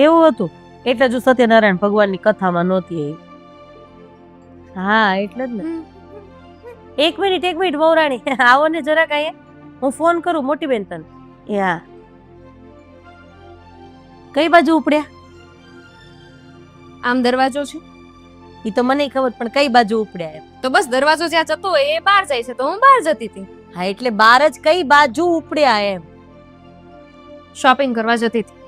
એવું હતું એટલે જ હું સત્યનારાયણ ભગવાનની કથામાં નહોતી આવી. હા એટલે જ ને. એક મિનિટ વહુરાણી આવો ને જરાક અહીંયા. હું ફોન કરું મોટી બેન તને. હા કઈ બાજુ ઉપડ્યા? આમ દરવાજો છે ઈ તો મને ખબર પણ કઈ બાજુ ઉપડ્યા એમ? તો બસ દરવાજો જ્યાં જતો હોય એ બહાર જાય છે તો હું બહાર જતી હતી. હા એટલે બાર જ કઈ બાજુ ઉપડ્યા એમ? શોપિંગ કરવા જતી હતી.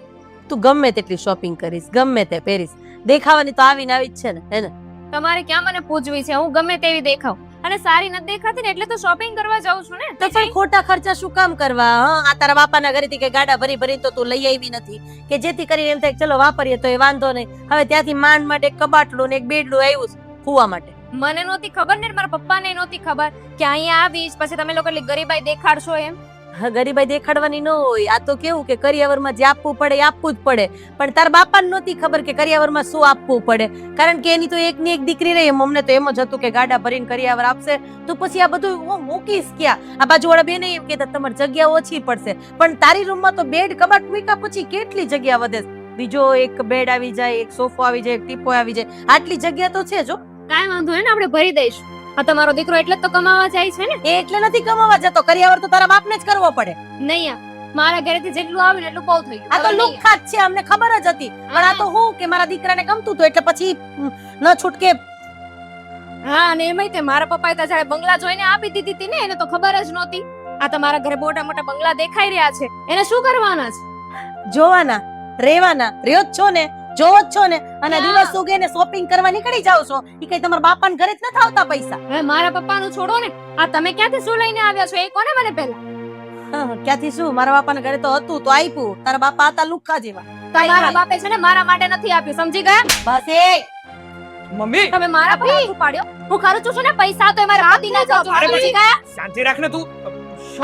તું ગમે તેટલી શોપિંગ કરીશ ગમે તે પહેરીશ દેખાવાની તો આવીને આવી જ છે ને હે ને? તમારે ક્યાં મને પૂછવી છે? હું ગમે તેવી દેખાવ અને સારી નથી દેખાતી ને એટલે તો શોપિંગ કરવા જાઉં છું ને. તો પણ ખોટા ખર્ચા શું કામ કરવા? હા આ તારા બાપાના ઘરેથી કે ગાડા ભરી ભરીને તો તું લઈ આવી નથી કે જેથી કરીને એમ થાય ચલો વાપરીએ તો એ વાંધો નહીં. હવે ત્યાંથી માંડ માટે એક કબાટલું ને એક બેડલું આવ્યું છે ફૂવા માટે. મને નહોતી ખબર ને મારા પપ્પાને નહોતી ખબર કે અહીંયા આવીશ પછી તમે લોકો એટલી ગરીબાઈ દેખાડશો એમ. હા ગરીબાઈ દેખાડવાની ન હોય. આ તો કેવું કે કરિયાવરમાં જે આપવું પડે એ આપવું જ પડે. પણ તારા બાપાને નહોતી ખબર કે કરિયાવરમાં શું આપવું પડે કારણ કે એની તો એકની એક દીકરી રહી. અમને તો એમ જ હતું કે ગાડા ભરીને કરિયાવર આપશે તો પછી આ બધું હું મૂકીશ ક્યાં? આ બાજુવાળા બેન એમ કહેતા તમારી જગ્યા ઓછી પડશે પણ તારી રૂમમાં તો બેડ કબાટ મૂક્યા પછી કેટલી જગ્યા વધે. બીજો એક બેડ આવી જાય એક સોફો આવી જાય એક ટીપો આવી જાય આટલી જગ્યા તો છે જો. કાંઈ વાંધો નહીં ને આપણે ભરી દઈશું. આ તમારો દીકરો એટલે જ તો કમાવા જાય છે ને. એ એટલે નથી કમાવા જતો કરિયાવર તો તારા બાપને જ કરવો પડે. નહીં મારા ઘરેથી જેટલું આવ્યું ને એટલું બહુ થઈ ગયું. આ તો લુખ્ખા જ છે અમને ખબર જ હતી પણ આ તો હું કે મારા દીકરાને ગમતું હતું એટલે પછી ન છૂટકે. હા અને એમાંય તે મારા પપ્પાએ તો જ્યારે બંગલા જોઈને આપી દીધી હતી ને એને તો ખબર જ નહોતી. આ તમારા ઘરે મોટા મોટા બંગલા દેખાઈ રહ્યા છે એને શું કરવાના છે? જોવાના રહેવાના રહ્યો જ છો ને જોવો જ છો ને અને દિવસ ઉગે ને શોપિંગ કરવા નીકળી જાવ છો. ઈ કઈ તમારા બાપાને ઘરે જ નથી આવતા પૈસા? હવે મારા પપ્પાનું છોડો ને આ તમે ક્યાંથી શું લઈને આવ્યા છો એ કોને મને પહેલા? ક્યાંથી શું મારા બાપાના ઘરે તો હતું તો આપ્યું. તારા બાપા હતા લુખ્ખા જેવા. તમારા બાપે છે ને મારા માટે નથી આપ્યું સમજી ગયા? બસ એ મમ્મી તમે મારા પર હાથ ઉપાડ્યો. હું ખર્ચું છું ને પૈસા તો મારા પતિના જજો સમજી ગયા? શાંતિ રાખ ને તું.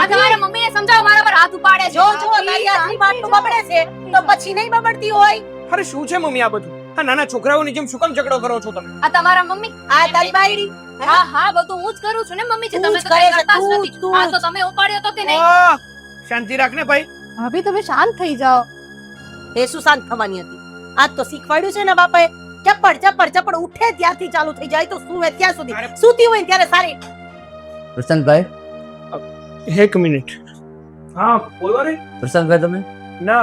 આ તમારા મમ્મીને સમજાવો મારા પર હાથ ઉપાડે છે. જો તારી આટલી માટલું બબડે છે તો પછી નહીં બબડતી હોય. અરે શું છે મમ્મી આ બધું? આ નાના છોકરાઓની જેમ શું કામ ઝઘડો કરો છો તમે? આ તમારા મમ્મી આ તારી બાયડી હા હા બધું હું જ કરું છું ને મમ્મી છે તું તમે જ તો કરે કઈ છે, કરતા જ તું જ, નથી. તું આ જ. તો તમે ઉપાડ્યો તો કે નહીં? આહ! શાંતિ રાખ ને ભાઈ. ભાભી તમે શાંત થઈ જાઓ. એ શું શાંત થવાની હતી? આજ તો શીખવાડ્યું છે ને બાપાએ ચપ્પડ ચપ્પડ ચપ્પડ ઉઠે ત્યારથી ચાલુ થઈ જાય તો સુવે ત્યાં સુધી સૂતી હોય ને ત્યારે સારી. પ્રશાંતભાઈ એક મિનિટ. હા બોલો રે. પ્રશાંતભાઈ તમે ના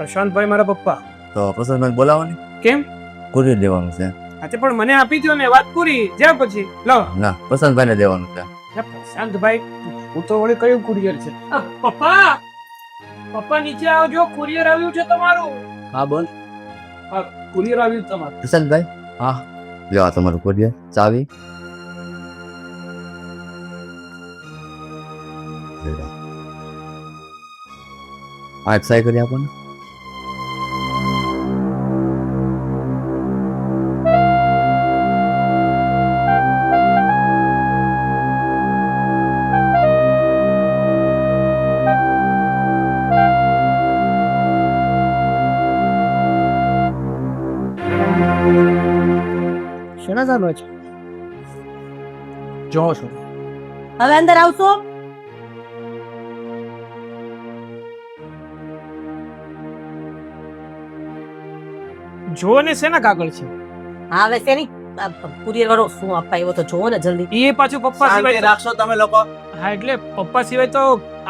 પ્રશાંતભાઈ મારા પપ્પા. તો પ્રશાંતભાઈ બોલાવો ને કેમ? કુરિયર દેવાનું છે. આજે પણ મને આપી દો ને વાત પૂરી. જ્યાં પછી લો. ના પ્રશાંતભાઈને દેવાનું છે. પ્રશાંતભાઈ હું તો વળી કયું કુરિયર છે? પપ્પા પપ્પા નીચે આવજો કુરિયર આવ્યું છે તમારું. હા બોલ કુરિયર આવ્યું છે તમારું. પ્રશાંતભાઈ. હા લ્યો આ તમારું કુરિયર ચાવી. આ એક સહી કરી આપો ને. શેના ચાલુ છે? જો છો હવે અંદર આવશો? જો ને શેના કાગળ છે? હા હવે શેની કુરિયર વાળો શું આપવા આવ્યો તો જોવો ને જલ્દી. એ પાછું પપ્પા સિવાય રાખશો તમે લોકો. હા એટલે પપ્પા સિવાય તો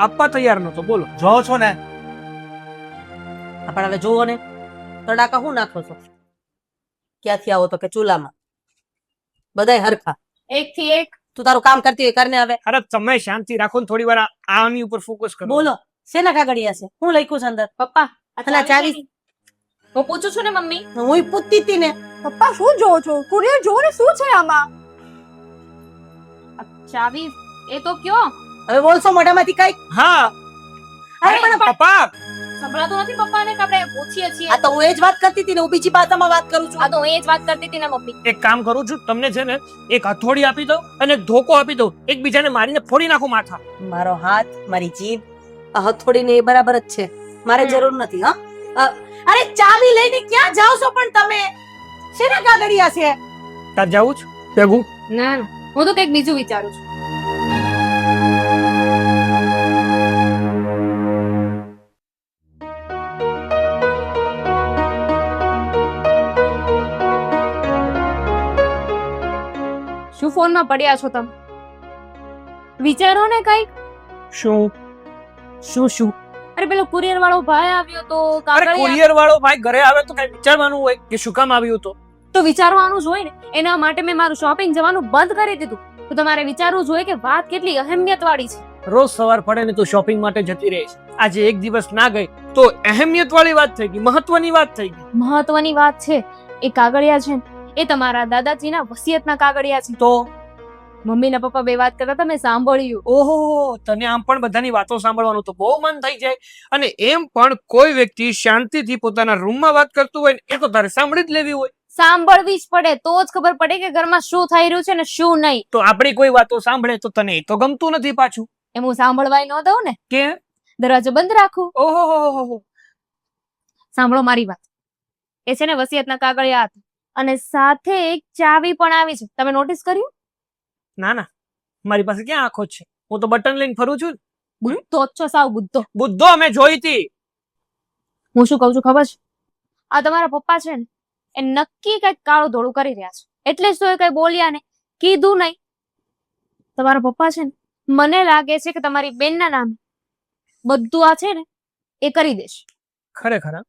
આપવા તૈયાર નતો. બોલો. જો છો ને પણ હવે જોવો ને તડાકા હું નાખો છો? ક્યાંથી આવો તો કે ચૂલામાં બધાય હરખા. એક થી એક તું તારું કામ કરતી હોય કરને હવે. અરે તમે શાંતિ રાખો ને થોડી વાર આની ઉપર ફોકસ કરો. બોલો શેના કાગળિયા છે? હું લખ્યું છે અંદર? પપ્પા અલા ચાવી હું પૂછું છું ને મમ્મી. હું પૂછતી હતી ને. પપ્પા શું જોવો છો? કુરિયર જોવો ને શું છે આમાં? ચાવી એ તો કયો? હવે બોલશો મોઢામાંથી કઈ? હા અરે પણ પપ્પા સંભળાતું નથી પપ્પાને કે આપણે પૂછીએ છીએ? આ તો હું એ જ વાત કરતી હતી ને હું બીજી ભાષામાં વાત કરું છું. આ તો હું એ જ વાત કરતી હતી ને મમ્મી. એક કામ કરું છું તમને છે ને એક હથોડી આપી દઉં અને એક ધોકો આપી દઉં. એકબીજાને મારીને ફોડી નાખો માથા. મારો હાથ મારી જીભ આ હથોડી ને એ બરાબર જ છે. મારે જરૂર નથી. હા અરે ચાવી લઈને ક્યાં જાવ છો પણ તમે? શેના કાગળિયા છે? તાર જાવું જ ભેગું. ના ના હું તો કંઈક બીજું વિચારું છું. ફોનમાં પડ્યા છો તમે? વિચારો ને કઈક. શું? શું અરે પેલો કુરિયર વાળો ભાઈ આવ્યો તો અરે કાગળિયા કુરિયર વાળો ભાઈ ઘરે આવે તો કઈ વિચારવાનું હોય કે શું કામ આવ્યું તો? તો વિચારવાનું જ હોય ને. એના માટે મેં મારું શોપિંગ જવાનું બંધ કરી દીધું. તો તમારે વિચારવું જોઈએ કે વાત કેટલી અહેમિયત વાળી છે. રોજ સવાર પડે ને તો શોપિંગ માટે જતી રહે છે. આજે એક દિવસ ના ગઈ તો અહેમિયત વાળી વાત થઈ ગઈ, મહત્વની વાત થઈ ગઈ. મહત્વની વાત છે. એ કાગળિયા છે ને, એ તમારા દાદાજીના વસિયતના કાગળિયા છે. તો મમ્મી ને પપ્પા બે વાત કરતા હતા, મેં સાંભળ્યું. ઓહો, તને આમ પણ બધાની વાતો સાંભળવાનું તો બહુ મન થઈ જાય. અને એમ પણ કોઈ વ્યક્તિ શાંતિથી પોતાના રૂમમાં વાત કરતું હોય ને એ તો તારે સાંભળી જ લેવી હોય. સાંભળવી જ પડે તો જ ખબર પડે કે ઘરમાં શું થઈ રહ્યું છે ને શું નહીં. તો આપણી કોઈ વાતો સાંભળે તો તને એ તો ગમતું નથી પાછું. એમ હું સાંભળવાય ન દઉં ને. કે દરવાજો બંધ રાખું. ઓહો, સાંભળો મારી વાત. એ છે ને વસિયતના કાગળિયા હતા અને સાથે એક ચાવી પણ આવી છે. તમે નોટિસ કર્યું? ના, મારી પાસે ક્યાં આંખો છે? હું તો બટન લઈને ફરું છું. બુદ્ધો જ છો, સાવ બુદ્ધો. બુદ્ધો અમે જોઈ હતી. હું શું કઉ છું ખબર છે? આ તમારા પપ્પા છે ને, એ નક્કી કઈક કાળું ધોળું કરી રહ્યા છે. એટલે જ તો એ કઈ બોલ્યા ને, કીધું નહીં. તમારા પપ્પા છે ને, મને લાગે છે કે તમારી બેનના નામે બધું આ છે ને એ કરી દેશે. ખરેખર હા?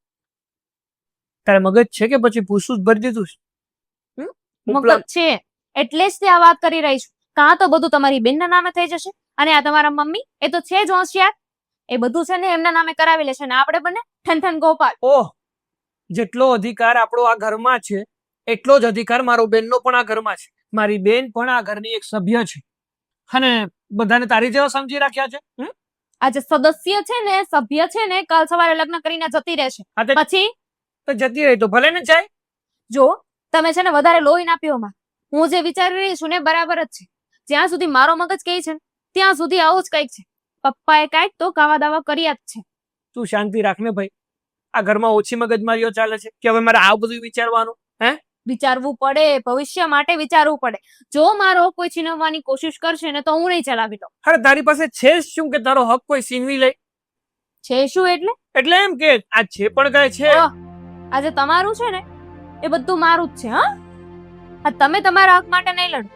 તારે મગજ છે કે પછી ભૂસું જ ભરી દીધું છે? મગજ છે એટલે જ તે આ વાત કરી રહી છું. કાં તો બધું તમારી બેનના નામે થઈ જશે અને આ તમારા મમ્મી એ તો છે જ હોશિયાર. એ બધું છે ને એમના નામે કરાવી લેશે અને આપણે બંને ઠન ગોપાલ. ઓહ, જેટલો અધિકાર આપણો આ ઘરમાં છે એટલો જ અધિકાર મારો બેનનો પણ આ ઘરમાં છે. મારી બેન પણ આ ઘરની એક સભ્ય છે અને બધાને તારી જેવા સમજી રાખ્યા છે. આ જે સદસ્ય છે ને, સભ્ય છે ને, કાલ સવારે લગ્ન કરીને જતી રહેશે. પછી તો જતી રહી તો ભલે ને જાય. જો તમે છે ને વધારે લોહી ના પીઓ માં. હું જે વિચારી રહી છું ને બરાબર જ છે. જ્યાં સુધી મારો મગજ કહે છે ને ત્યાં સુધી આવું જ કંઈક છે. પપ્પાએ કાંઈક તો કાવા દાવા કર્યા જ છે. તું શાંતિ રાખ ને ભાઈ. આ ઘરમાં ઓછી મગજમારીઓ ચાલે છે કે હવે મારે આ બધું વિચારવાનું? વિચારવું પડે, ભવિષ્ય માટે વિચારવું પડે. જો મારો હક કોઈ છીનવવાની કોશિશ કરશે ને તો હું નહીં ચલાવી દઉં. અરે તારી પાસે છે જ શું કે તારો હક કોઈ છીનવી લે? છે શું એટલે? એટલે એમ કે આ છે પણ કઈ છે. આજે તમારું છે ને એ બધું મારું જ છે. હા, આ તમે તમારા હક માટે નહીં લડો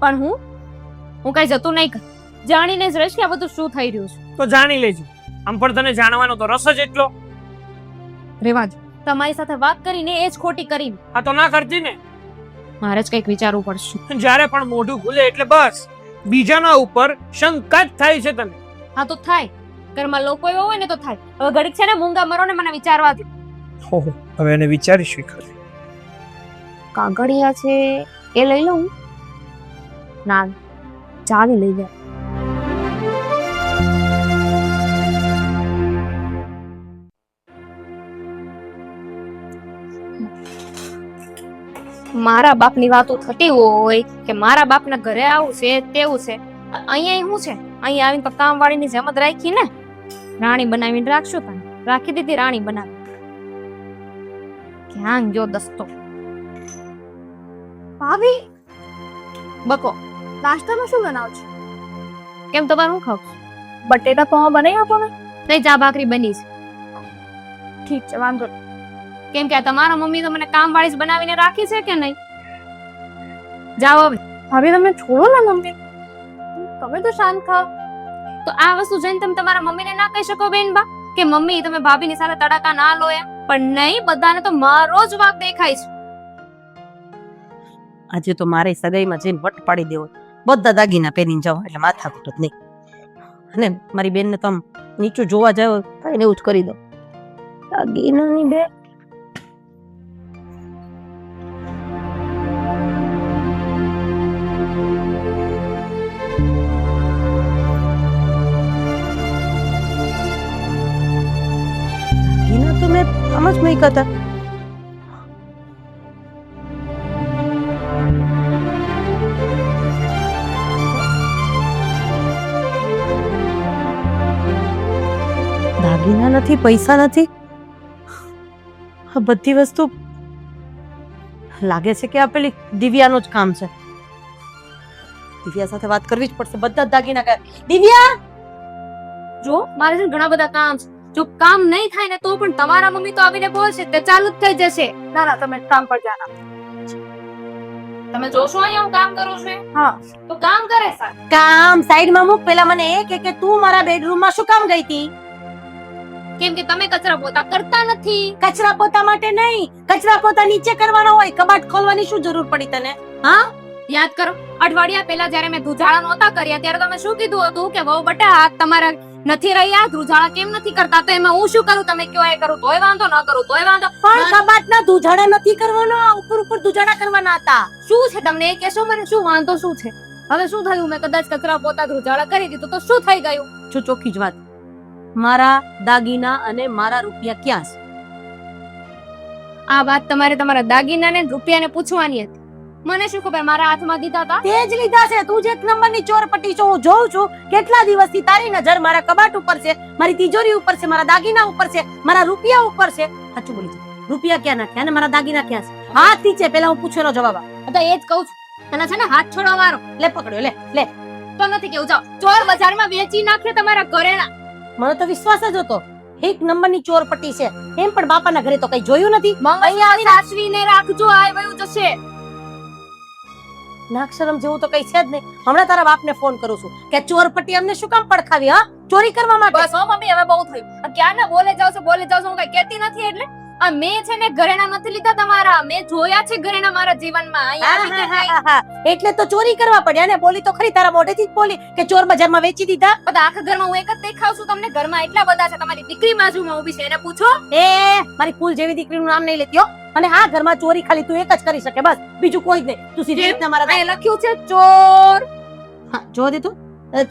પણ હું કઈ જતું નહીં કર. જાણીને જ રહીશ કે આ બધું શું થઈ રહ્યું છે. તો જાણી લેજો. આમ પણ તને જાણવાનો તો રસ જ એટલો. રેવા દો. તમારી સાથે વાત કરીને એ જ ખોટી કરીને. આ તો ના કરતી ને. મારે જ કંઈક વિચારવું પડશે. જ્યારે પણ મોઢું ખુલે એટલે બસ બીજાના ઉપર શંકા જ થાય છે તને. હા તો થાય. ઘરમાં લોકો એવા હોય ને તો થાય. હવે ઘડીક છે ને મૂંગા મરો ને મને વિચારવા દો. હવે એને વિચારીશું ખરી. કાગળિયા છે એ લઈ લઉં? ના, ચાવી લઈ જાય. મારા બાપની વાતો થતી હોય કે મારા બાપના ઘરે આવું છે તેવું છે. અહીંયા શું છે? અહીંયા આવીને તો કામ વાળીની જેમ જ રાખી ને. રાણી બનાવીને રાખશું તને. રાખી દીધી રાણી બનાવી. ક્યાં ગયો દસ્તો? ભાભી બકો, નાસ્તામાં શું બનાવ છો? કેમ તમારે શું ખાવ? બટેટા પૌવા બનાવી આપો ને. નહીં, ચા ભાખરી બની છે. ઠીક છે, વાંધો નહીં. કેમ કે તમારા મમ્મી તો મને કામ વાળી બનાવીને રાખી છે કે નહીં? જાઓ હવે. હવે તમે છોડો ને મમ્મી, તમે તો શાંત થાવ. તો આ વસ્તુ જઈને તમે તમારા મમ્મીને ના કહી શકો બેનબા કે મમ્મી તમે ભાભીની સાથે તડાકા ના લો એમ. પણ નહીં, બધાને તો મારો જ વાંક દેખાય છે. આજે તો મારે સગાઈમાં જઈને વટ પાડી દેવો. બધા દાગીના પહેરીને જાવ એટલે માથાકૂટ જ નહીં. અને મારી બેનને તો આમ નીચું જોવા જાવ કઈ ને એવું જ કરી દો. દાગીનાની બે દાગીના તો મેં આમ જ મૂક્યા હતા. દાગીના નથી, પૈસા નથી. આ બધી વસ્તુ લાગે છે કે આ પેલી દિવ્યાનું જ કામ છે. દિવ્યા સાથે વાત કરવી જ પડશે. બધા જ દાગીના કરે. દિવ્યા, જો મારે છે ને ઘણા બધા કામ છે. જો કામ નહીં થાય ને તો પણ તમારા મમ્મી તો આવીને બોલશે તે ચાલુ જ થઈ જશે. ના ના, તમે કામ પર જાના. તમે જોશો અહીંયા હું કામ કરું છું હા તો કામ કરે સાહેબ. કામ સાઈડમાં મૂક, પેલા મને એ કે તું મારા બેડરૂમમાં શું કામ ગઈ હતી? કેમ કે તમે કચરા પોતા કરતા નથી. કચરા પોતા માટે નહીં, કચરા પોતા નીચે કરવાનો હોય, કબાટ ખોલવાની શું જરૂર પડી તને? હા યાદ કરો અઠવાડિયા પહેલા જ્યારે મેં ધુજાળા નહોતા કર્યા ત્યારે તમે શું કીધું હતું કે વહુ બટા આ તમારા નથી રહ્યા ધુજાળા કેમ નથી કરતા? તો એમાં હું શું કરું? તમે કયો એ કરું તોય વાંધો, ન કરું તોય વાંધો. પણ કબાટના ધુજાડા નથી કરવાના, ઉપર ઉપર ધુજાડા કરવાના હતા. શું છે તમને એ કહેશો મને? શું વાંધો શું છે? હવે શું થયું? મેં કદાચ કચરા પોતા ધુજાળા કરી દીધું તો શું થઈ ગયું? જો ચોખ્ખી જ વાત, મારા દાગીના અને મારા રૂપિયા ક્યાં છે? આ વાત તમારે તમારા દાગીનાને ને રૂપિયાને પૂછવાની હતી. મને શું ખબર મારા હાથમાં દીધા હતા? તે જ લીધા છે. તું જ એક નંબરની ચોરપટ્ટી છો. હું જોઉં છું કેટલા દિવસથી તારી નજર મારા કબાટ ઉપર છે, મારી તિજોરી ઉપર છે, મારા દાગીના ઉપર છે, મારા રૂપિયા ઉપર છે. સાચું બોલી છે. રૂપિયા ક્યાં નાખ્યા અને મારા દાગીના ક્યાં છે? હાથ નીચે, પેલા હું પૂછેલો જવાબ આપ. તો એ જ કહું છું. તને છે ને હાથ છોડવા મારો લે પકડ્યો, લે લે. તો નથી કેવું. જાઓ ચોર બજારમાં વેચી નાખે તમારા ઘરેણા. મને તો વિશ્વાસ જ હતો એક નંબરની ચોરપટ્ટી છે. એમ પણ બાપાના ઘરે તો કઈ જોયું નથી. અહીંયા સાચવીને રાખજો, આ વયું જશે. નાક્ષરમ જેવું તો કઈ છે જ નહીં. હમણાં તારા બાપને ફોન કરું છું કે ચોરપટ્ટી અમને શું કામ પડખાવી? હા, ચોરી કરવા માટે. બસ હો મમ્મી, હવે બહુ થયું. આ ક્યાં ના બોલે જાવ છો હું કઈ કહેતી નથી. એટલે આ મેં છે ને ઘરેણા નથી લીધા તમારા, મેં જોયા છે ઘરેણા મારા જીવનમાં. અહીંયા આવી કે નહીં. એટલે તો ચોરી કરવા પડ્યા ને. બોલી તો ખરી, તારા મોઢેથી જ બોલી કે ચોર બજારમાં વેચી દીધા. બધા આખા ઘરમાં હું એક જ દેખાવ છું તમને? ઘરમાં એટલા બધા છે. તમારી દીકરી બાજુમાં ઊભી છે, એને પૂછો. એ મારી ફૂલ જેવી દીકરીનું નામ નહીં લેતી હો. અને આ ઘરમાં ચોરી ખાલી તું એક જ કરી શકે, બસ, બીજું કોઈ જ નહીં. તું સીધી રીતના મારા અહીંયા લખ્યું છે ચોર. હા, જો દે તું,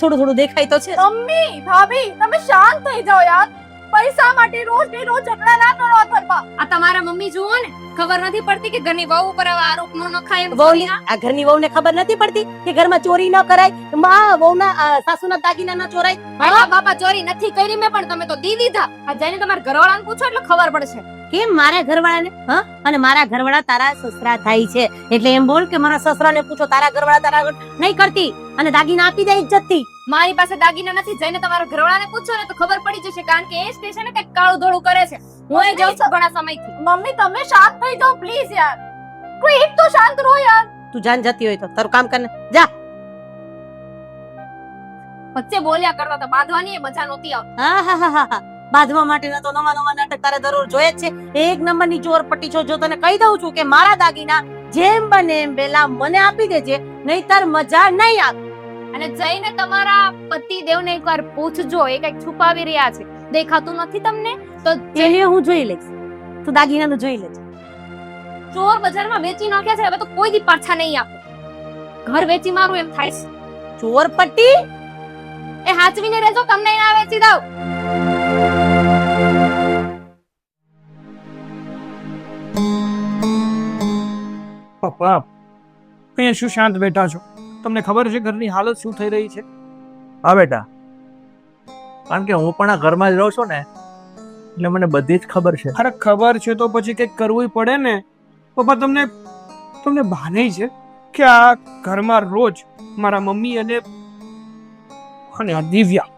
થોડું થોડું દેખાય તો છે. મમ્મી ભાભી તમે શાંત થઈ જાઓ યાર. પૈસા માટે રોજ ને રોજ ઝઘડા ના કરો ઘરમાં. આ તમારા મમ્મી જુઓ ને, ખબર નથી પડતી કે ઘરની વહુ ઉપર આવા આરોપ ન નખાય. વહુની, આ ઘરની વહુને ખબર નથી પડતી કે ઘરમાં ચોરી ન કરાય, માં વહુના સાસુના દાગીના ન ચોરાય. હા બાપા, ચોરી નથી કરી મેં, પણ તમે તો દી દીધા. આ જઈને તમારા ઘરવાળાને પૂછો એટલે ખબર પડશે. કેમ મારા ઘરવાળાને? હા, અને મારા ઘરવાળા તારા સસરા થાય છે એટલે એમ બોલ કે મારા સસરાને પૂછો. તારા ઘરવાળા તારા નહીં કરતી અને દાગીના આપી દે ઇજ્જતથી. મારી પાસે દાગીના નથી. જઈને તમારા ઘરવાળાને પૂછો ને તો ખબર પડી જશે, કારણ કે એ સ્ટેશન કઈક કાળું ધોળું કરે છે. હું એ જાઉં છું ઘણા સમયથી. મમ્મી તમે શાંત થઈ જાઓ પ્લીઝ યાર. કોઈ એક તો શાંત રહો યાર. તું જાન જતી હોય તો તારું કામ કરને જા. વચ્ચે બોલ્યા કરતા તો બાંધવાની મજા નહોતી આવતી. હા, બાંધવા માટેના તો નવા નવા નાટક તારે દરરોજ જોઈએ જ છે. એક નંબરની ચોરપટ્ટી છો. જો તને કહી દઉં છું કે મારા દાગીના જેમ બને એમ પહેલા મને આપી દેજે, નહીતર મજા નહીં આવે. અને જઈને તમારા પતિદેવને એકવાર પૂછજો, એ કઈક છુપાવી રહ્યા છે. દેખાતું નથી તમને? તો એને હું જોઈ લઈશ. તું દાગીનાનું જોઈ લેજે. ચોર બજારમાં વેચી નાખ્યા છે, હવે તો કોઈ દી પાછા નહીં આપે. ઘર વેચી મારું એમ થાય છે. ચોરપટ્ટી એ હાચવીને રહેજો, તમને ના વેચી દઉં. પપ્પા, અહીંયા શું શાંત બેઠા છો? તમને ખબર છે ઘરની હાલત શું થઈ રહી છે? હા બેટા, કારણ કે હું પણ આ ઘરમાં જ રહું છું ને, એટલે મને બધી જ ખબર છે. અરે ખબર છે તો પછી કંઈક કરવું પડે ને. પપ્પા, તમને ભાને છે કે આ ઘરમાં રોજ મારા મમ્મી અને આ દિવ્યા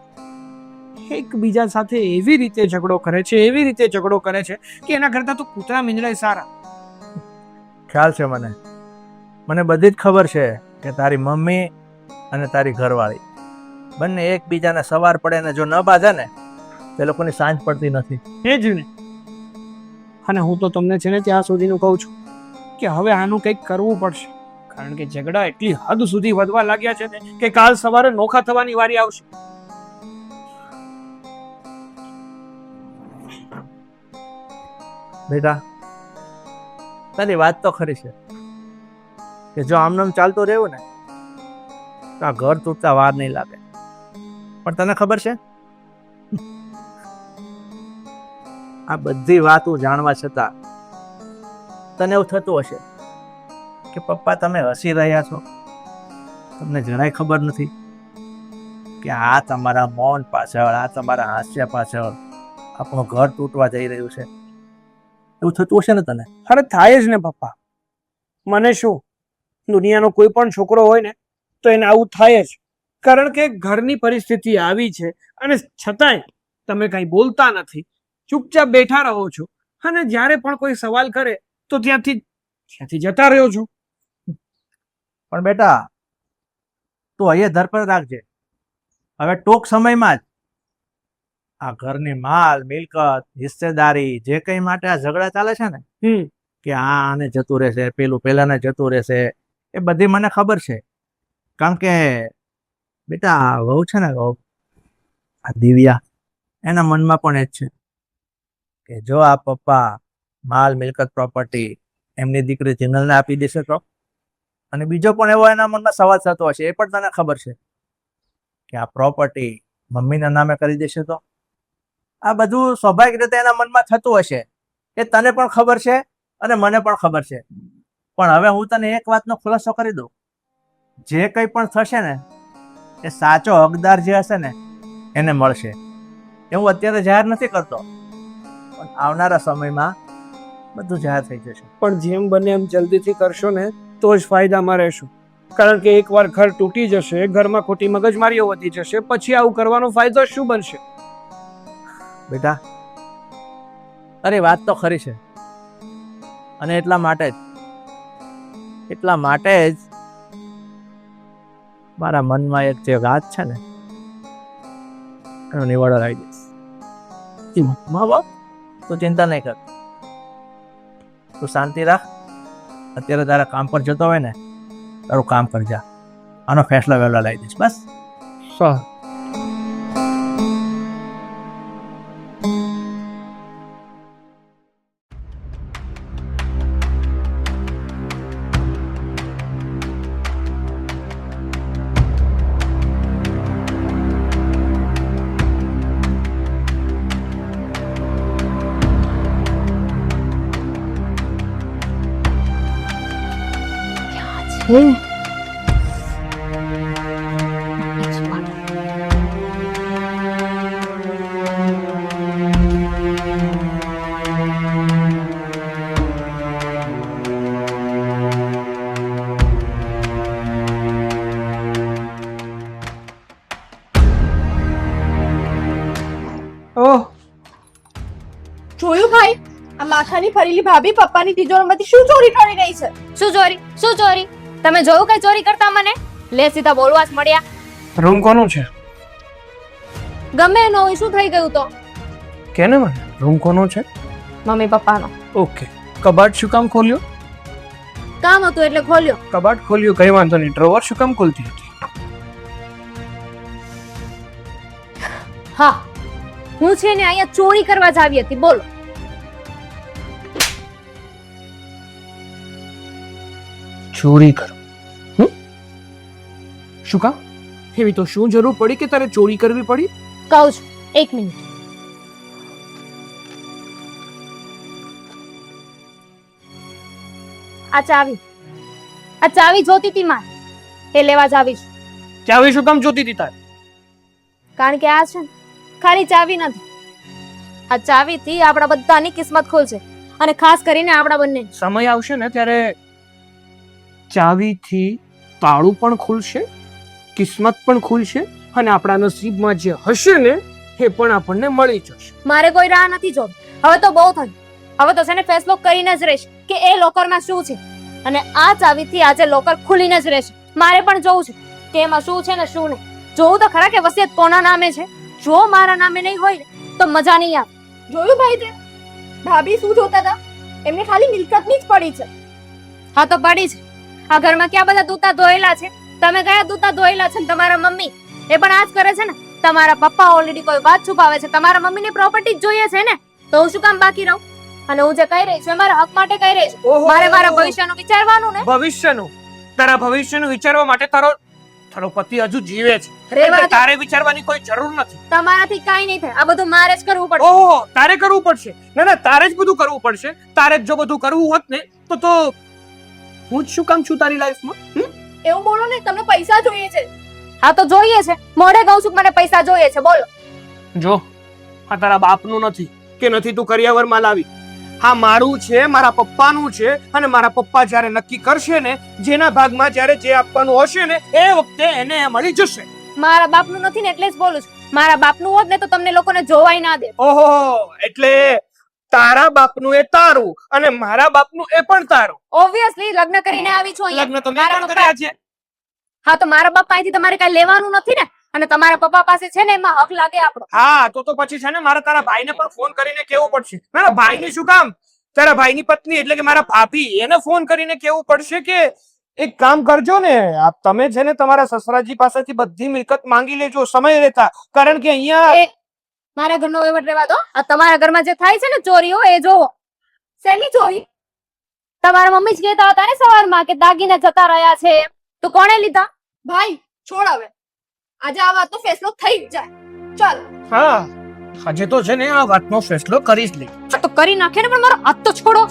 એકબીજા સાથે એવી રીતે ઝઘડો કરે છે કે એના કરતા તો કૂતરા મીંદડાય સારા. ખ્યાલ છે મને બધી જ ખબર છે કે તારી મમ્મી અને તારી ઘરવાળી બંને એકબીજાને સવાર પડે ને જો ન બાજે ને તે લોકોની સાંજ પડતી નથી. એ જ ને. અને હું તો તમને છે ને ત્યાં સુધીનું કહું છું કે હવે આનું કંઈક કરવું પડશે, કારણ કે ઝઘડા એટલી હદ સુધી વધવા લાગ્યા છે ને કે કાલ સવારે નોખા થવાની વારી આવશે. બેટા, તારી વાત તો ખરી છે કે જો આમનામ ચાલતું રહેવું ને તો આ ઘર તૂટતા વાર નહીં લાગે. પણ તને ખબર છે, આ બધી વાતો જાણવા છતાં તને એવું થતું હશે કે પપ્પા તમે હસી રહ્યા છો, તમને જરાય ખબર નથી કે આ તમારા મૌન પાછળ, આ તમારા હાસ્ય પાછળ આપણું ઘર તૂટવા જઈ રહ્યું છે. એવું થતું હશે ને તને? અરે થાય જ ને પપ્પા. મને શું, દુનિયાનો કોઈ પણ છોકરો હોય ને તો એને આવું થાય જ, કારણ કે ઘરની પરિસ્થિતિ આવી છે અને છતાંય તમે કંઈ બોલતા નથી, ચૂપચાપ બેઠા રહો છો અને જ્યારે પણ કોઈ સવાલ કરે તો ત્યાંથી જતા રહ્યો છો. પણ બેટા તું અહીંયા ધરપર રાખજે. હવે ટૂંક સમયમાં જ આ ઘરની માલ મિલકત હિસ્સેદારી જે કંઈ માટે આ ઝઘડા ચાલે છે ને કે આ આને જતું રહેશે પેલું પેલાને જતું રહેશે એ બધી મને ખબર છે. કારણ કે બેટા આ વહુ છે ને વહુ આ દિવ્યા એના મનમાં પણ એ જ છે કે જો આ પપ્પા માલ મિલકત પ્રોપર્ટી એમની દીકરી જિનલને આપી દેશે તો, અને બીજો પણ એવો એના મનમાં સવાલ થતો હશે, એ પણ તને ખબર છે કે આ પ્રોપર્ટી મમ્મીના નામે કરી દેશે તો. આ બધું સ્વાભાવિક રીતે એના મનમાં થતું હશે, એ તને પણ ખબર છે અને મને પણ ખબર છે. પણ હવે હું તને એક વાતનો ખુલાસો કરી દઉં, જે કંઈ પણ થશે ને એ સાચો હકદાર જે હશે ને એને મળશે. એ હું અત્યારે જાહેર નથી કરતો, પણ આવનારા સમયમાં બધું જાહેર થઈ જશે. પણ જેમ બને એમ જલ્દીથી કરશો ને તો જ ફાયદામાં રહેશું. કારણ કે એકવાર ઘર તૂટી જશે, ઘરમાં ખોટી મગજમારીઓ વધી જશે, પછી આવું કરવાનો ફાયદો શું બનશે? બેટા અરે વાત તો ખરી છે, અને એટલા માટે જ મારા મનમાં એક જે વાત છે ને એનો નિવાડો લાવી દઈશ. મા બાપ તું ચિંતા નહીં કર, તું શાંતિ રાખ. અત્યારે તારા કામ પર જતો હોય ને તારું કામ કરજા, આનો ફેસલો વહેલો લાવી દઈશ. બસ સારું. ઓહ, જોયું ભાઈ, આ માથાની ફરેલી ભાભી પપ્પાની તિજોરીમાંથી શું ચોરી કરી રહી છે? શું ચોરી? તમે જોયું કઈ ચોરી કરતા મને? લે સીધા બોલવા જ મળ્યા. રૂમ કોનો છે? ગમે એનો હોય, શું થઈ ગયું તો? કે ને મને રૂમ કોનો છે? મમ્મી પપ્પાનો. ઓકે. કબાટ શું કામ ખોલ્યો? કામ હતું એટલે ખોલ્યો. કબાટ ખોલ્યું કઈ વાંધો નહીં, ડ્રોવર શું કામ ખોલતી હતી? હા, હું છે ને અહીંયા ચોરી કરવા જ આવી હતી. બોલો. ચોરી કરો? શું કામ? એવી તો શું જરૂર પડી કે તારે ચોરી કરવી પડી? કહું છું, 1 મિનિટ. આ ચાવી જોતી હતી મારે, એ લેવા જ આવી છું. ચાવી શું કામ જોતી હતી તારે? કારણ કે આ છે ને ખાલી ચાવી નથી, આ ચાવીથી આપણા બધાની કિસ્મત ખુલશે, અને ખાસ કરીને આપણા બંને. સમય આવશે ને ત્યારે ચાવીથી તાળું પણ ખુલશે, કિસ્મત પણ ખુલશે, અને આપણા નસીબમાં જે હશે ને એ પણ આપણને મળી જશે. મારે કોઈ રાહ નથી જોવી. હવે તો બહુ થયું. હવે તો છે ને ફેસલો કરીને જ રહીશ કે એ લોકરમાં શું છે, અને આ ચાવીથી આજે લોકર ખુલીને જ રહેશે. મારે પણ જોવું છે કે એમાં શું છે ને શું નહીં. જોવું તો ખરા કે વસિયત કોના નામે છે. જો મારા નામે નહીં હોય ને તો મજા નહીં આવે. જોયું ભાઈ તે ભાભી શું જોતા હતા? એમને ખાલી મિલકતની જ પડી છે. હા તો પડી છે. આ ઘરમાં ક્યાં બધા દૂતા ધોયેલા છે? તમે કયા દૂતા ધોયેલા છે? તમારા મમ્મી એ પણ આ જ કરે છે ને. તમારા પપ્પા ઓલરેડી કોઈ વાત છુપાવે છે. તમારા મમ્મીની પ્રોપર્ટી જ જોઈએ છે ને, તો હું શું કામ બાકી રહું? અને હું જે કહી રહી છું એ મારા હક માટે કહી રહી છું. મારે મારા ભવિષ્યનું વિચારવાનું ને. ભવિષ્યનું? તારા ભવિષ્યનું વિચારવા માટે તારો પતિ હજુ જીવે છે, રેવા દો. તારે વિચારવાની કોઈ જરૂર નથી. તમારાથી કાઈ નહીં થાય. આ બધું મારે જ કરવું પડશે. ઓહો, તારે કરવું પડશે? ના, તારે જ બધું કરવું પડશે. તારે જ જો બધું કરવું હોત ને તો હું જ શું કામ છું તારી લાઈફમાં? એવું બોલો ને, તમને પૈસા જોઈએ છે. હા તો જોઈએ છે. મોઢે કહું છું કે મને પૈસા જોઈએ છે. બોલો. જો, આ તારા બાપનું નથી કે નથી તું કરિયાવરમાં લાવી. હા મારું છે, મારા પપ્પાનું છે, અને મારા પપ્પા જ્યારે નક્કી કરશે ને જેના ભાગમાં જ્યારે જે આપવાનું હશે ને એ વખતે એને મળી જશે. મારા બાપનું નથી ને એટલે જ બોલું છું. મારા બાપનું હોત ને તો તમને લોકોને જોવાય ના દે. ઓહો, એટલે તારા બાપનું એ તારું અને મારા બાપનું એ પણ તારું. ઓબ્વિયસલી લગ્ન કરીને આવી છું અહીંયા. લગ્ન તો મેં મારા પણ પપ્પા- કર્યા છે. હા તો મારા પપ્પા અહીંથી તમારે કઈ લેવાનું નથી ને, અને તમારા પપ્પા પાસે છે ને એમાં હક લાગે આપણો. હા તો પછી છે ને મારે તારા ભાઈને પણ ફોન કરીને કેવું પડશે. મારા ભાઈને શું કામ, તારા ભાઈની પત્ની એટલે કે મારા ભાભી એને ફોન કરીને કેવું પડશે કે એક કામ કરજો ને, આપ તમે છે ને તમારા સસરાજી પાસેથી બધી મિલકત માંગી લેજો સમય રહેતા, કારણ કે અહીંયા એ મારા ઘરનો વહીવટ રહેવા દો. આ તમારા ઘરમાં જે થાય છે ને ચોરીઓ એ જોવો. શેની ચોરી? તમારા મમ્મી જ કહેતા હતા ને સવારમાં કે દાગીના જતા રહ્યા છે એમ. તો કોણે લીધા? ભાઈ છોડ હવે, આજે આ વાતનો ફેસલો થઈ જ જાય. ચાલ હા આજે તો છે ને આ વાતનો ફેસલો કરી જ લે. આ તો કરી નાખે ને, પણ મારો હાથ તો છોડો.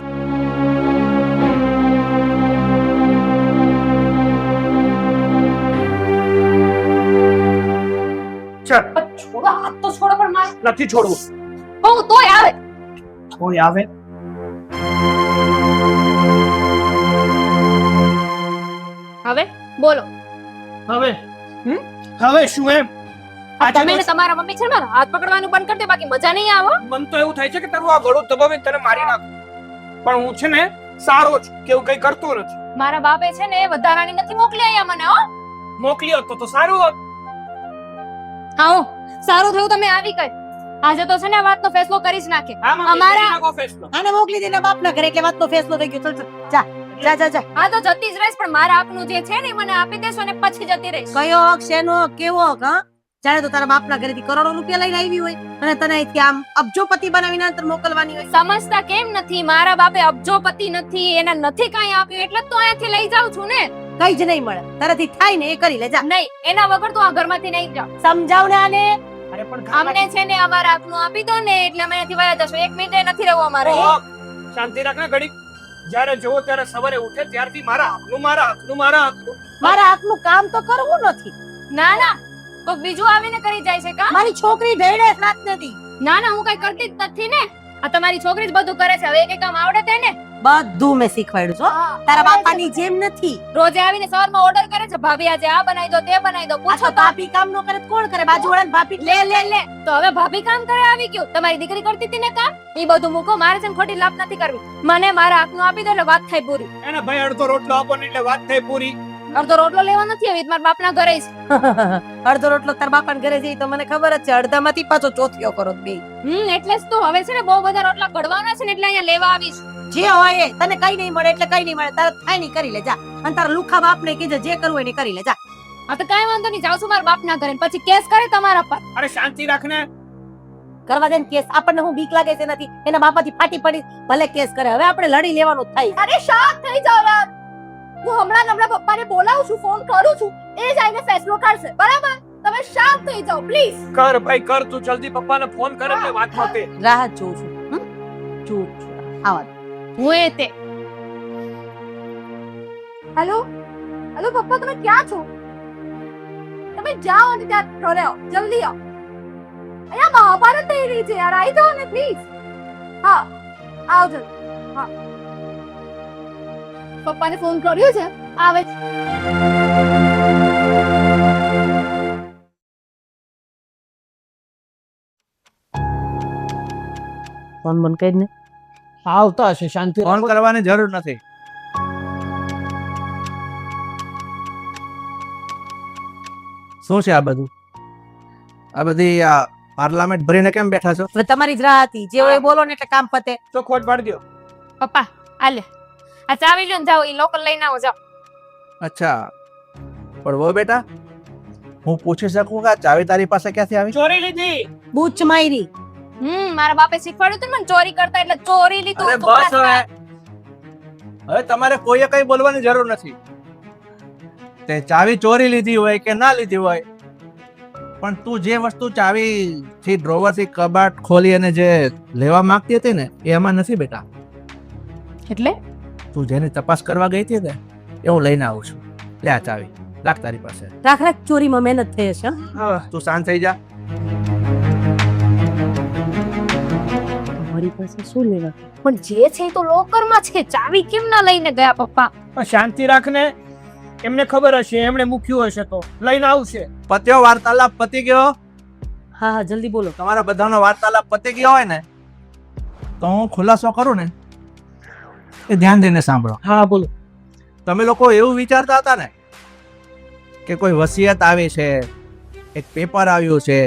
ચાલ પણ છોડો, હાથ તો છોડો. પણ મારે નથી છોડવું. હું તોય આવે. કોઈ આવે હવે બોલો. હવે હવે શું એમ? આ તમે ને તમારા મમ્મી છે ને મારા હાથ પકડવાનું બંધ કરી દે, બાકી મજા નહીં આવે. મન તો એવું થાય છે કે તારું આ ગળું દબાવીને તને મારી નાખું, પણ હું છે ને સારો છું કે એવું કઈ કરતો નથી. મારા બાપે છે ને વધારાની નથી મોકલી અહીંયા મને. હો મોકલી હોત તો સારું હોત. આવો, સારું થયું તમે આવી ગઈ. આજે તો છે ને આ વાતનો ફેસલો કરી જ નાખે. હા મમ્મી, અમારા- કરી નાખો ફેસલો. આને મોકલી દે બાપના ઘરે એટલે વાતનો ફેસલો થઈ ગયો. ચલ ચલ જા જા જા જા. હા તો જતી જ રહીશ, પણ મારા આપનું જે છે ને એ મને આપી દેશો ને પછી જતી રહીશ. કયો હક શેનો હક, કેવો હક? હા જાણે તો તારા બાપના ઘરેથી કરોડો રૂપિયા લઈને આવી હોય અને તને અહીંથી આમ અબજોપતિ બનાવીને અંતર મોકલવાની હોય. સમજતા કેમ નથી? મારા બાપે અબજોપતિ નથી, એને નથી કાંઈ આપ્યું, એટલે જ તો અહીંયાથી લઈ જાઉં છું ને. કઈ જ નહીં મળે, તારાથી થાય ને એ કરી લે જા. નહીં, એના વગર તો આ ઘરમાંથી નહીં જાઉં. સમજાવ ને આને. અરે પણ અમને છે ને અમારા આપનું આપી દો ને એટલે અમે અહીંયાથી વયા જશું. એક મિનિટ નથી રહેવું અમારે. ઓહ, શાંતિ રાખ ને ઘડીક. જ્યારે જોવો ત્યારે સવારે ઉઠે ત્યારથી મારા હકનું મારા હકનું મારા હકનું. મારા હાથનું કામ તો કરવું નથી. ના ના, કોક બીજું આવીને કરી જાય છે કા? મારી છોકરી ઢેડે રાત નથી. ના ના, હું કઈ કરતી જ નથી ને. આ તમારી છોકરી જ બધું કરે છે. હવે એક કામ આવડે છે ને. બધું મેં શીખવાડ્યું છો. તારા બાપાની જેમ નથી. રોજે આવીને સવારમાં ઓર્ડર કરે છે, ભાભી આજે આ બનાવી દો, તે બનાવી દો. આ પૂછો તો તો. ભાભી કામ નો કરે તો કોણ કરે? બાજુવાળાને ભાભી લે લે લે, તો હવે ભાભી કામ કરે આવી ગયું. તમારી દીકરી કરતી હતી ને કામ, એ બધું મૂકો. મારે છે ને ખોટી લાભ નથી કરવી. મને મારા હાથનું આપી દો એટલે વાત થાય પૂરી. એને ભાઈ અડધો રોટલો આપો ને એટલે વાત થઈ પૂરી. અડધો રોટલો લેવા નથી આવી, મારા બાપના ઘરે છે. અડધો રોટલો તારા બાપાના ઘરે જઈ તો મને ખબર જ છે. અડધામાંથી પાછો ચોથિયો કરો બે. એટલે જ તો હવે છે ને બહુ બધા રોટલા ઘડવાના છે ને એટલે અહીંયા લેવા આવીશ. જે હોય એ તને કઈ નહીં મળે એટલે કઈ નહીં મળે. તારે થાય નહીં કરી લે જા. અને તારા લુખા બાપને કીધે જે કરવું હોય એને કરી લે જા. આ તો કાંઈ વાંધો નહીં, જાઉં છું મારા બાપના ઘરે, પછી કેસ કરે તમારા પર. અરે શાંતિ રાખ ને. કરવા દે ને કેસ. આપણને હું બીક લાગે છે નથી, એના બાપાથી ફાટી પડી ભલે કેસ કરે. હવે આપણે લડી લેવાનું થાય. અરે શાંત થઈ જાવ યાર. હું હમણાં પપ્પાને બોલાવું છું, ફોન કરું છું, એ જ આવીને ફેસલો કરશે. બરાબર? તમે શાંત થઈ જાઓ પ્લીઝ. કર ભાઈ કર, તું જલ્દી પપ્પાને ફોન કર એટલે વાત પતે. રાહ જોઉં છું. ચૂપ છું. આવા હું એ તે હેલો હેલો પપ્પા, તમે ક્યાં છો? તમે જાઓ અને ત્યાં ઘરે આવો, જલ્દી આવો. અહીંયા મહાભારત થઈ રહી છે યાર, આવી જાઓ ને પ્લીઝ. હા આવો જલ્દી. હા પપ્પાને ફોન કર્યો છે, આવે છે. ફોન બંધ કરી ને. આવતા હશે, શાંતિ ફોન કરવાની જરૂર નથી. શું છે આ બધું? આ બધી આ પાર્લામેન્ટ ભરીને કેમ બેઠા છો? હવે તમારી જ રાહ હતી. જે હોય એ બોલો ને એટલે કામ પતે. તો ખોટ પાડી દો. પપ્પા આ લે, આ ચાવી લ્યો ને જાઓ, એ લોકલ લઈને આવો, જાઓ. અચ્છા, પણ વો બેટા, હું પૂછી શકું કે આ ચાવી તારી પાસે ક્યાંથી આવી? ચોરી લીધી. બૂચ મારી. મારા બાપે શીખવાડ્યું હતું ને મને ચોરી કરતા, એટલે ચોરી લીધું અરે હતું. બસ હવે તમારે કોઈએ કઈ બોલવાની જરૂર નથી. તે ચાવી ચોરી લીધી હોય કે ના લીધી હોય, પણ તું જે વસ્તુ ચાવી થી ડ્રોવર થી કબાટ ખોલી અને જે લેવા માંગતી હતી ને એ આમાં નથી બેટા. એટલે તું જેની તપાસ કરવા ગઈ હતી ને એ હું લઈને આવું છું. લે આ ચાવી રાખ તારી પાસે. રાખ રાખ, ચોરીમાં મહેનત થઈ હશે. તું શાંત થઈ જા. મારી પાસે શું લેવા? પણ જે છે એ તો લોકરમાં છે, ચાવી કેમ ના લઈને ગયા પપ્પા? પણ શાંતિ રાખ ને. એમને ખબર હશે, એમણે મૂક્યું હશે તો લઈને આવશે. પત્યો વાર્તાલાપ પતી ગયો? હા હા જલ્દી બોલો. તમારા બધાનો વાર્તાલાપ પતી ગયો હોય ને તો હું ખુલાસો કરું ને એ ધ્યાન દઈને સાંભળો. હા બોલો. તમે લોકો એવું વિચારતા હતા ને કે કોઈ વસિયત આવી છે, એક પેપર આવ્યું છે,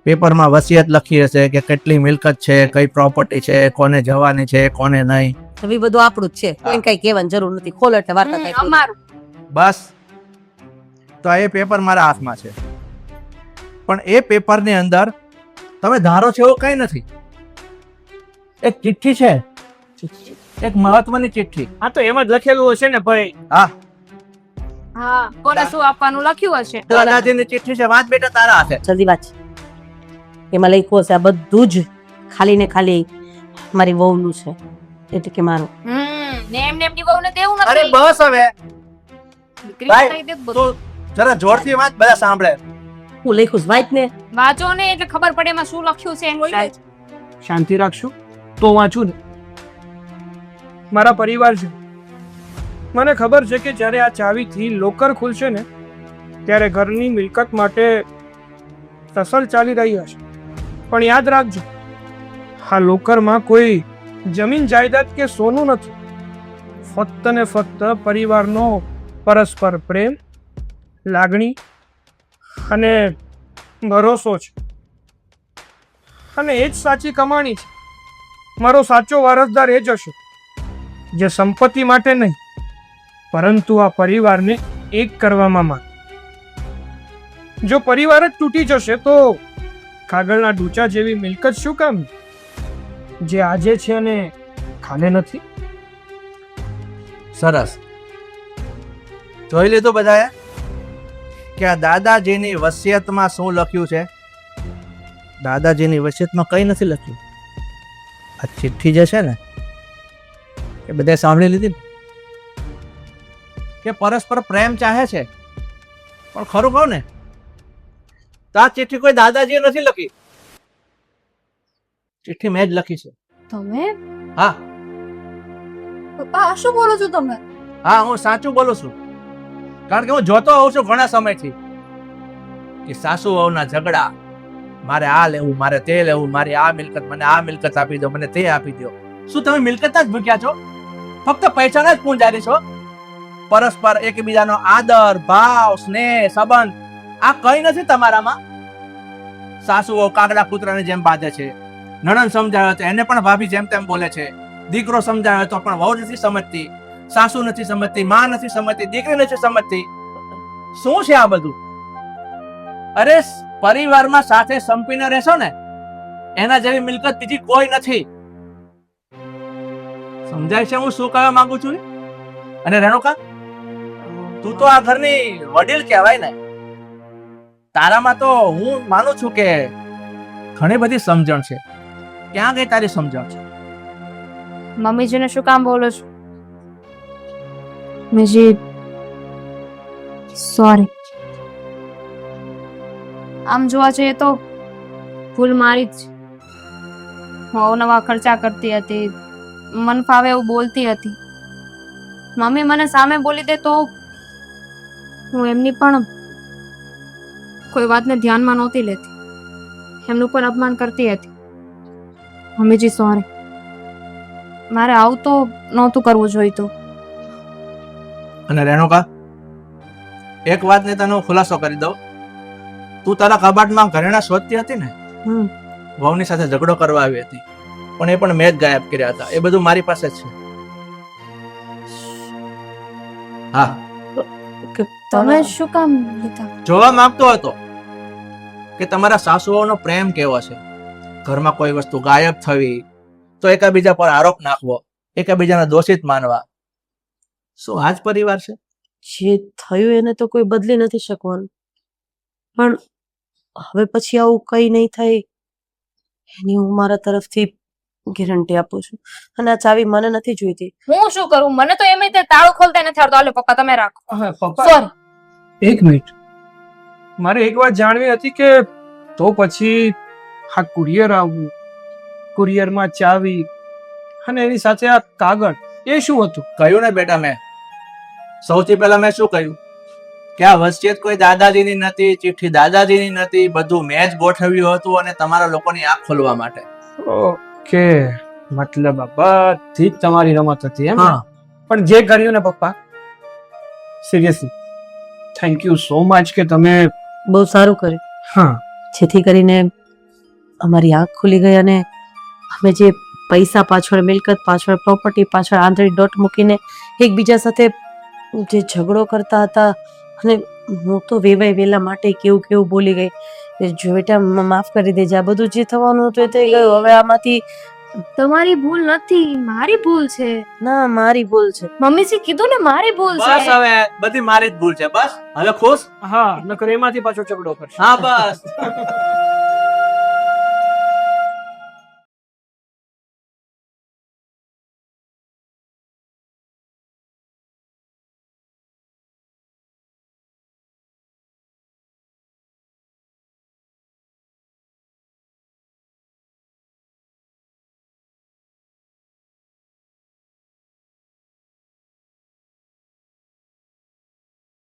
પેપરમાં વસિયત લખી હશે કે કેટલી મિલકત છે, કઈ પ્રોપર્ટી છે, કોને જવાની છે, કોને નહીં. હવે ઈ બધું આપણું જ છે, કોઈ કઈ કહેવાની જરૂર નથી. ખોલો એટલે વાર્તા થાય. અમારું બસ તો એ પેપર મારા હાથમાં છે, પણ એ પેપરની અંદર તમે ધારો છો એવું કંઈ નથી. એક ચિઠ્ઠી છે, એક મહત્વની ચિઠ્ઠી. હા તો એમ જ લખેલું હશે ને ભાઈ. હા, હા કોને શું આપવાનું લખ્યું હશે. દાદાજીની ચિઠ્ઠી છે, વાંચ બેટા તારા હાથે. જલ્દી વાંચ. એમાં લખ્યું હશે આ બધું જ ખાલી ને ખાલી મારી વહુનું છે, એટલે કે મારું. ને એમને એમની વહુને દેવું અરે નથી. બસ હવે દીકરી ભાઈ, થઈ દે બધું. તું જરા જોરથી વાંચ, બધા સાંભળે. હું લખ્યું છે, વાંચ ને. વાંચો ને એટલે ખબર પડે એમાં શું લખ્યું છે એમ. શાંતિ રાખશું તો વાંચું ને. મારા પરિવાર છે, મને ખબર છે કે જ્યારે આ ચાવીથી લોકર ખુલશે ને ત્યારે ઘરની મિલકત માટે તસલ ચાલી રહી હશે. પણ યાદ રાખજો, આ લોકરમાં કોઈ જમીન જાયદાદ કે સોનું નથી. ફક્ત ને ફક્ત પરિવારનો પરસ્પર પ્રેમ, લાગણી અને ભરોસો છે. અને એ જ સાચી કમાણી છે. મારો સાચો વારસદાર એ જ હશે જે સંપત્તિ માટે નહીં, પરંતુ આ પરિવારને એક કરવામાં માંગે. જો પરિવાર જ તૂટી જશે તો કાગળના ડૂચા જેવી મિલકત શું કામ, જે આજે છે અને કાલે નથી. સરસ, જોઈ લીધું બધાએ કે આ દાદાજીની વસિયતમાં શું લખ્યું છે. દાદાજીની વસિયતમાં કંઈ નથી લખ્યું. આ ચિઠ્ઠી જે છે ને એ બધાએ સાંભળી લીધી ને કે પરસ્પર પ્રેમ ચાહે છે, પણ ખરું કહું ને તો આ ચિઠ્ઠી કોઈ દાદાજીએ નથી લખી. ચિઠ્ઠી મેં જ લખી છે. તમે હા પપ્પા આ શું બોલો છો તમે? હા, હું સાચું બોલું છું, કારણ કે હું જોતો હોઉં છું ઘણા સમયથી કે સાસુ વહુના ઝઘડા, મારે આ લેવું, મારે તે લેવું, મારી આ મિલકત, મને આ મિલકત આપી દો, મને તે આપી દો. શું તમે મિલકતના જ ભૂખ્યા છો? ફક્ત પૈસાના જ પૂંજારી છો? પરસ્પર એકબીજાનો આદર, ભાવ, સ્નેહ, સંબંધ આ કઈ નથી તમારામાં. સાસુ વહુ કાગડા કૂતરાની જેમ બાંધે છે, નણંદ સમજાવે તો એને પણ ભાભી જેમ તેમ બોલે છે, દીકરો સમજાવે તો પણ વહુ નથી સમજતી, સાસુ નથી સમજતી, માં નથી સમજતી, દીકરી નથી સમજતી. શું છે આ બધું? અરે પરિવારમાં સાથે સંપીને રહેશો ને એના જેવી મિલકત બીજી કોઈ નથી. સમજાય છે હું શું કહેવા માંગુ છું? અને રેણુકા, તું તો આ ઘરની વડીલ કહેવાય ને, તારામાં તો હું માનું છું કે ઘણી બધી સમજણ છે. ક્યાં ગઈ તારી સમજણ છે? મમ્મીજીને શું કામ બોલો છો? મમ્મીજી સોરી. આમ જોવા જઈએ તો ભૂલ મારી જ. હું અવનવા ખર્ચા કરતી હતી, મન ફાવે એવું બોલતી હતી. મમ્મી મને સામે બોલી દે તો હું એમની પણ કોઈ વાતને ધ્યાનમાં નહોતી લેતી, એમનું પણ અપમાન કરતી હતી. મમ્મીજી સોરી, મારે આવું તો નહોતું કરવું જોઈતું. અને રેણુકા, એક વાતને તને હું ખુલાસો કરી દઉં. તું તારા કબાટમાં ઘરેણા શોધતી હતી ને, વહુની સાથે ઝઘડો કરવા આવી હતી, પણ એ પણ મેં જ ગાયબ કર્યા હતા. એ બધું મારી પાસે જ છે. હા, તમે શું કામ લીધા? જોવા માંગતો હતો કે તમારા સાસુઓનો પ્રેમ કેવો છે. ઘરમાં કોઈ વસ્તુ ગાયબ થવી તો એકાબીજા પર આરોપ નાખવો, એકાબીજાને દોષિત માનવા. શું આ જ પરિવાર છે? જે થયું એને તો કોઈ બદલી નથી શકવાનું, પણ હવે પછી આવું કઈ નહીં થાય એની હું મારા તરફથી ગેરંટી આપું છું. અને આ ચાવી મને નથી જોઈતી. હું શું કરું? મને તો એમ તાળું ખોલતા નથી આવડતું. હાલો પપ્પા તમે રાખો. હા પપ્પા, સોરી. એક મિનિટ, મારે એક વાત જાણવી હતી કે તો પછી આ કુરિયર આવવું, કુરિયરમાં ચાવી અને એની સાથે આ કાગળ, એ શું હતું? કહ્યું ને બેટા, મેં સૌથી પહેલા મેં શું કહ્યું કે આ વસિયત કોઈ દાદાજીની નથી, ચિઠ્ઠી દાદાજીની નથી, બધું મેં જ ગોઠવ્યું હતું અને તમારા લોકોની આંખ ખોલવા માટે. ઓકે, મતલબ આ બધી જ તમારી રમત હતી એમ ને? હા પણ જે કર્યું ને પપ્પા, seriously thank you so much કે તમે બહુ સારું કર્યું, હા જેથી કરીને અમારી આંખ ખુલી ગઈ અને અમે જે પૈસા પાછળ, મિલકત પાછળ, પ્રોપર્ટી પાછળ આંધળી દોટ મૂકીને એકબીજા સાથે જે ઝઘડો કરતા હતા, અને હું તો વેવાય વેલા માટે કેવું કેવું બોલી ગઈ. જો બેટા માફ કરી દેજે, આ બધું જે થવાનું હતું એ થઈ ગયું. હવે આમાંથી તમારી ભૂલ નથી, મારી ભૂલ છે. ના, મારી ભૂલ છે. મમ્મીજી કીધું ને મારી ભૂલ બસ છે. હવે બધી મારી જ ભૂલ છે. બસ હવે ખુશ. હા, નકર એમાંથી પાછો ઝઘડો કરશે. હા બસ